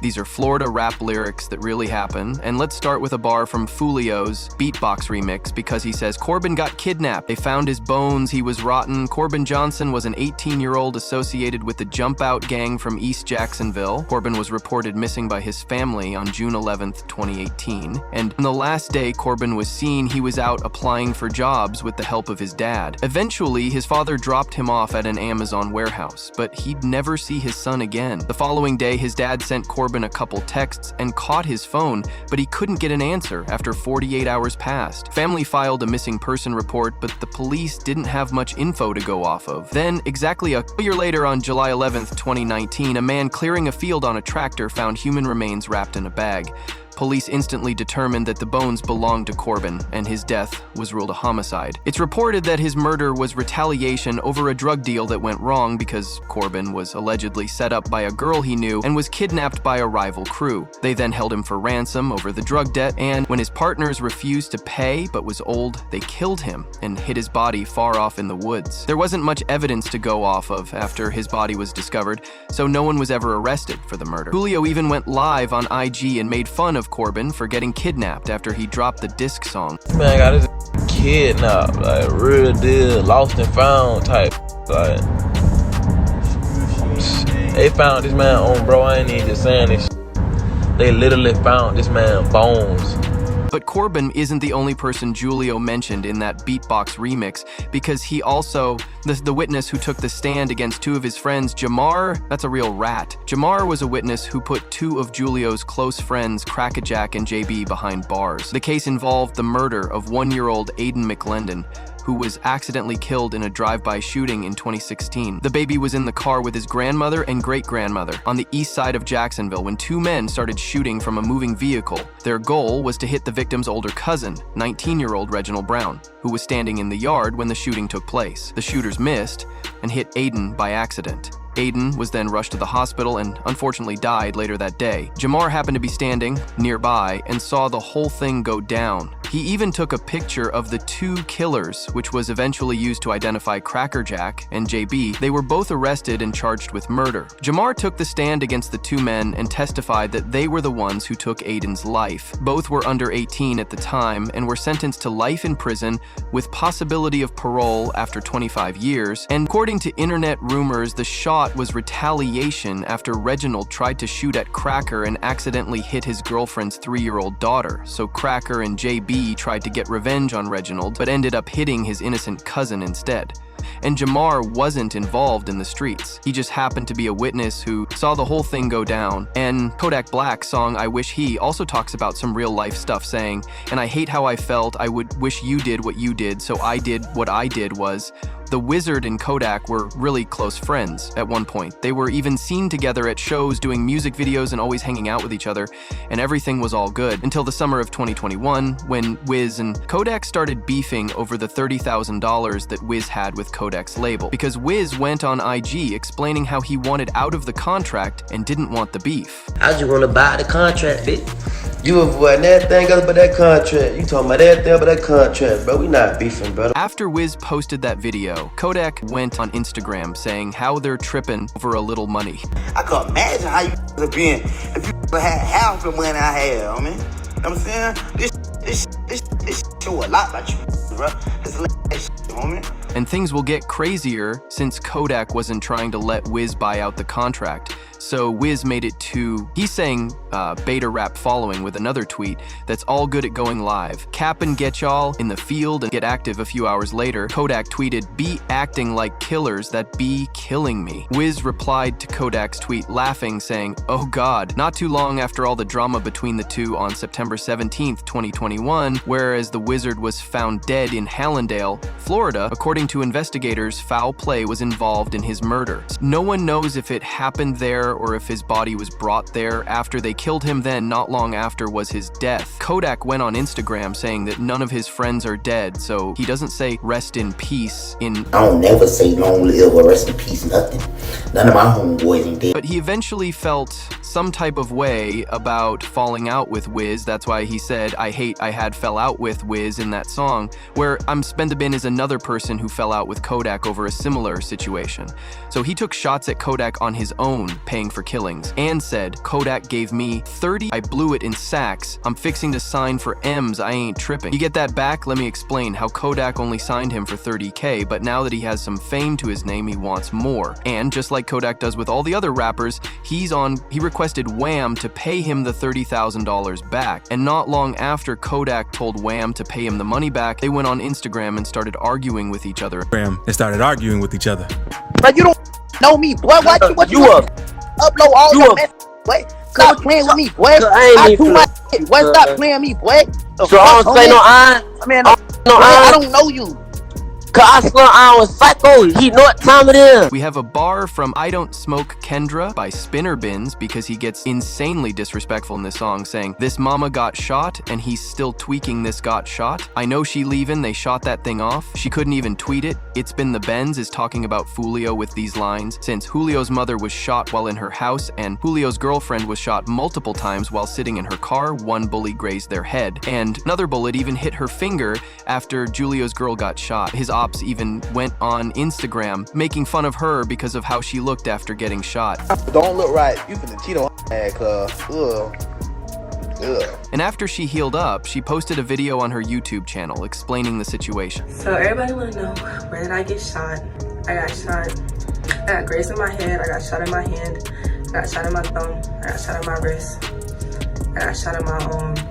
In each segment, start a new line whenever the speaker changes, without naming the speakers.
These are Florida rap lyrics that really happen, and let's start with a bar from Foolio's Beatbox remix because he says, Corbin got kidnapped. They found his bones, he was rotten. Corbin Johnson was an 18-year-old associated with the Jump Out gang from East Jacksonville. Corbin was reported missing by his family on June 11th, 2018. And on the last day Corbin was seen, he was out applying for jobs with the help of his dad. Eventually, his father dropped him off at an Amazon warehouse, but he'd never see his son again. The following day, his dad sent Corbin a couple texts and caught his phone, but he couldn't get an answer after 48 hours passed. Family filed a missing person report, but the police didn't have much info to go off of. Then, exactly a year later on July 11th, 2019, a man clearing a field on a tractor found human remains wrapped in a bag. Police instantly determined that the bones belonged to Corbin, and his death was ruled a homicide. It's reported that his murder was retaliation over a drug deal that went wrong because Corbin was allegedly set up by a girl he knew and was kidnapped by a rival crew. They then held him for ransom over the drug debt, and when his partners refused to pay but was old, they killed him and hid his body far off in the woods. There wasn't much evidence to go off of after his body was discovered, so no one was ever arrested for the murder. Julio even went live on IG and made fun of Corbin for getting kidnapped after he dropped the disc song.
Man, got this kidnapped, like real deal, lost and found type. Like, they found this man on, bro. I ain't even just saying this. They literally found this man bones.
But Corbin isn't the only person Julio mentioned in that Beatbox remix, because he also, the witness who took the stand against two of his friends, Jamar, that's a real rat. Jamar was a witness who put two of Julio's close friends, Crackajack and JB, behind bars. The case involved the murder of 1-year-old Aiden McLendon, who was accidentally killed in a drive-by shooting in 2016. The baby was in the car with his grandmother and great-grandmother on the east side of Jacksonville when two men started shooting from a moving vehicle. Their goal was to hit the victim's older cousin, 19-year-old Reginald Brown, who was standing in the yard when the shooting took place. The shooters missed and hit Aiden by accident. Aiden was then rushed to the hospital and unfortunately died later that day. Jamar happened to be standing nearby and saw the whole thing go down. He even took a picture of the two killers, which was eventually used to identify Crackerjack and JB. They were both arrested and charged with murder. Jamar took the stand against the two men and testified that they were the ones who took Aiden's life. Both were under 18 at the time and were sentenced to life in prison with possibility of parole after 25 years. And according to internet rumors, the shot was retaliation after Reginald tried to shoot at Cracker and accidentally hit his girlfriend's 3-year-old daughter. So Cracker and JB tried to get revenge on Reginald, but ended up hitting his innocent cousin instead. And Jamar wasn't involved in the streets. He just happened to be a witness who saw the whole thing go down. And Kodak Black's song I Wish He also talks about some real life stuff, saying, "And I hate how I felt, I would wish you did what you did, so I did what I did." Was the Wizard and Kodak were really close friends at one point. They were even seen together at shows doing music videos and always hanging out with each other, and everything was all good until the summer of 2021 when Wiz and Kodak started beefing over the $30,000 that Wiz had with Kodak's label, because Wiz went on IG explaining how he wanted out of the contract and didn't want the beef.
I just want to buy the contract, bitch. You avoiding everything else but that contract. You talking about everything but that contract, bro. We not beefing, brother.
After Wiz posted that video, Kodak went on Instagram saying how they're tripping over a little money.
I can imagine how you have been if you had half the money I have, man. You know what I'm saying? This show a lot about you, bro. This shit, homie.
And things will get crazier since Kodak wasn't trying to let Wiz buy out the contract. So Wiz made it to, he's saying beta rap following with another tweet that's all good at going live. Cap and get y'all in the field and get active. A few hours later, Kodak tweeted, "Be acting like killers that be killing me." Wiz replied to Kodak's tweet laughing, saying, "Oh God," not too long after all the drama between the two on September 17th, 2021, whereas the Wizard was found dead in Hallandale, Florida. According to investigators, foul play was involved in his murder. No one knows if it happened there or if his body was brought there after they killed him. Then, not long after, was his death. Kodak went on Instagram saying that none of his friends are dead, so he doesn't say rest in peace in...
I don't never say long live or rest in peace, nothing. None of my homeboys ain't dead.
But he eventually felt some type of way about falling out with Wiz. That's why he said, I had fell out with Wiz in that song, where Spendabin is another person who fell out with Kodak over a similar situation. So he took shots at Kodak on his own, paying paying for killings, and said, Kodak gave me 30, I blew it in sacks. I'm fixing to sign for M's, I ain't tripping. You get that back? Let me explain how Kodak only signed him for $30K, but now that he has some fame to his name, he wants more. And just like Kodak does with all the other rappers, he requested Wham to pay him the $30,000 back. And not long after Kodak told Wham to pay him the money back, they went on Instagram and started arguing with each other.
And started arguing with each other.
But you don't know me, boy. What you upload all your messages, boy? Stop playing with me, boy. I do my shit, boy. Stop playing with me, boy.
So I don't say no iron.
I mean, I don't know you.
Cause I slung iron with Psycho. He know what time it is.
We have a bar from I Don't Smoke Kendra by Spinner Bins because he gets insanely disrespectful in this song, saying, this mama got shot and he's still tweaking this got shot. I know she leaving, they shot that thing off. She couldn't even tweet it. It's been the Benz is talking about Julio with these lines, since Julio's mother was shot while in her house and Julio's girlfriend was shot multiple times while sitting in her car. One bullet grazed their head and another bullet even hit her finger after Julio's girl got shot. His ops even went on Instagram making fun of her because of how she looked after getting shot.
Don't look right. You finna cheat on man, cuz.
And after she healed up, she posted a video on her YouTube channel explaining the situation.
So everybody wanna know, where did I get shot? I got shot. I got grazed in my head. I got shot in my hand. I got shot in my thumb. I got shot in my wrist. I got shot in my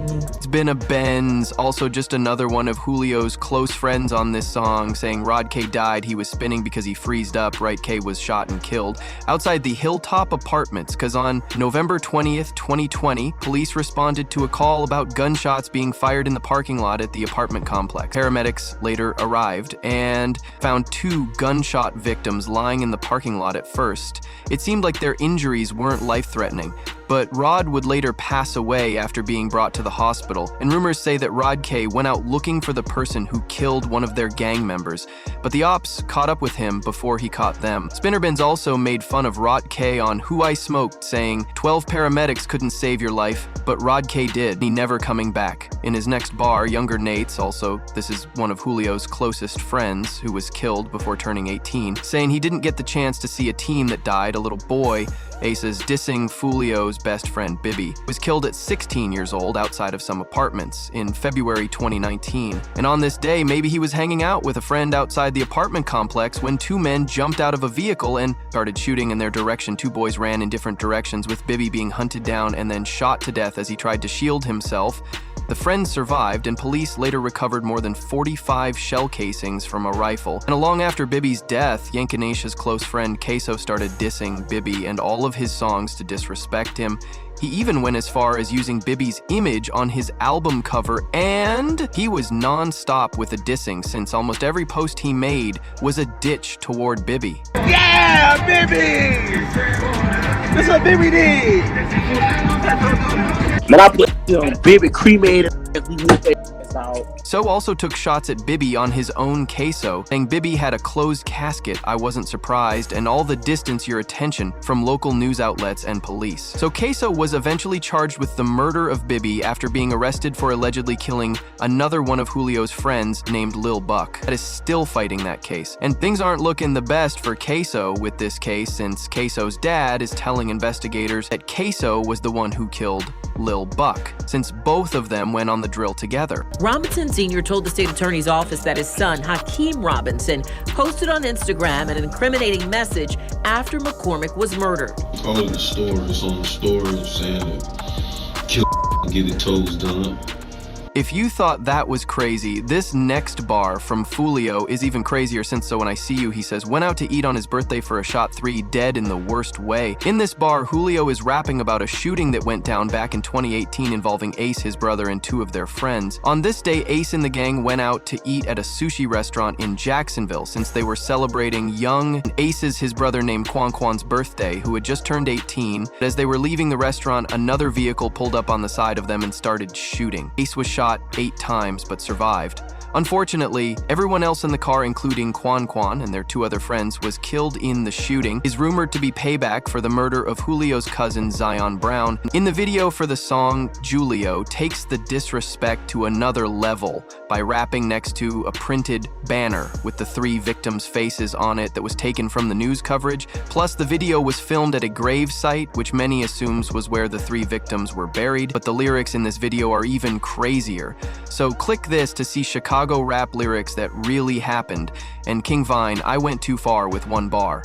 knee.
It's been a Benz, also just another one of Julio's close friends on this song, saying Rod K died, he was spinning because he freezed up, Right K was shot and killed outside the Hilltop Apartments, because on November 20th, 2020, police responded to a call about gunshots being fired in the parking lot at the apartment complex. Paramedics later arrived and found 2 gunshot victims lying in the parking lot at first. It seemed like their injuries weren't life-threatening, but Rod would later pass away after being brought to the hospital, and rumors say that Rod K went out looking for the person who killed one of their gang members, but the ops caught up with him before he caught them. Spinner Bins also made fun of Rod K on Who I Smoked, saying, 12 paramedics couldn't save your life, but Rod K did, he never coming back. In his next bar, Younger Nate's, also, this is one of Julio's closest friends, who was killed before turning 18, saying he didn't get the chance to see a teen that died, a little boy. Aces dissing Julio's best friend Bibby was killed at 16 years old outside of some apartments in February 2019. And on this day, maybe he was hanging out with a friend outside the apartment complex when 2 men jumped out of a vehicle and started shooting in their direction. 2 boys ran in different directions, with Bibby being hunted down and then shot to death as he tried to shield himself. The friend survived, and police later recovered more than 45 shell casings from a rifle. And along after Bibby's death, Yankinasia's close friend Queso started dissing Bibby and all of his songs to disrespect him. He even went as far as using Bibby's image on his album cover, and he was non-stop with the dissing, since almost every post he made was a ditch toward Bibby.
Yeah, Bibby! That's what Bibby did!
Man, I put on Bibby cremated. We whooped their ass out.
So also took shots at Bibby on his own Queso, saying Bibby had a closed casket, I wasn't surprised, and all the distance your attention from local news outlets and police. So Queso was eventually charged with the murder of Bibby after being arrested for allegedly killing another one of Julio's friends named Lil Buck. That is still fighting that case. And things aren't looking the best for Queso with this case, since Queso's dad is telling investigators that Queso was the one who killed Lil Buck, since both of them went on the drill together.
Robinson Sr. told the state attorney's office that his son, Hakeem Robinson, posted on Instagram an incriminating message after McCormick was murdered.
All of the stories on the story saying that kill get his toes done up.
If you thought that was crazy, this next bar from Julio is even crazier, since So When I See You, he says, went out to eat on his birthday for a shot 3, dead in the worst way. In this bar, Julio is rapping about a shooting that went down back in 2018 involving Ace, his brother, and 2 of their friends. On this day, Ace and the gang went out to eat at a sushi restaurant in Jacksonville, since they were celebrating young Ace's, his brother named Quan's birthday, who had just turned 18. As they were leaving the restaurant, another vehicle pulled up on the side of them and started shooting. Ace was shot 8 times but survived. Unfortunately, everyone else in the car, including Quan Quan and their 2 other friends, was killed in the shooting. Is rumored to be payback for the murder of Julio's cousin Zion Brown. In the video for the song, Julio takes the disrespect to another level by rapping next to a printed banner with the 3 victims' faces on it that was taken from the news coverage. Plus, the video was filmed at a grave site, which many assumes was where the 3 victims were buried, but the lyrics in this video are even crazier. So click this to see Chicago rap lyrics that really happened. And King Vine, I went too far with 1 bar.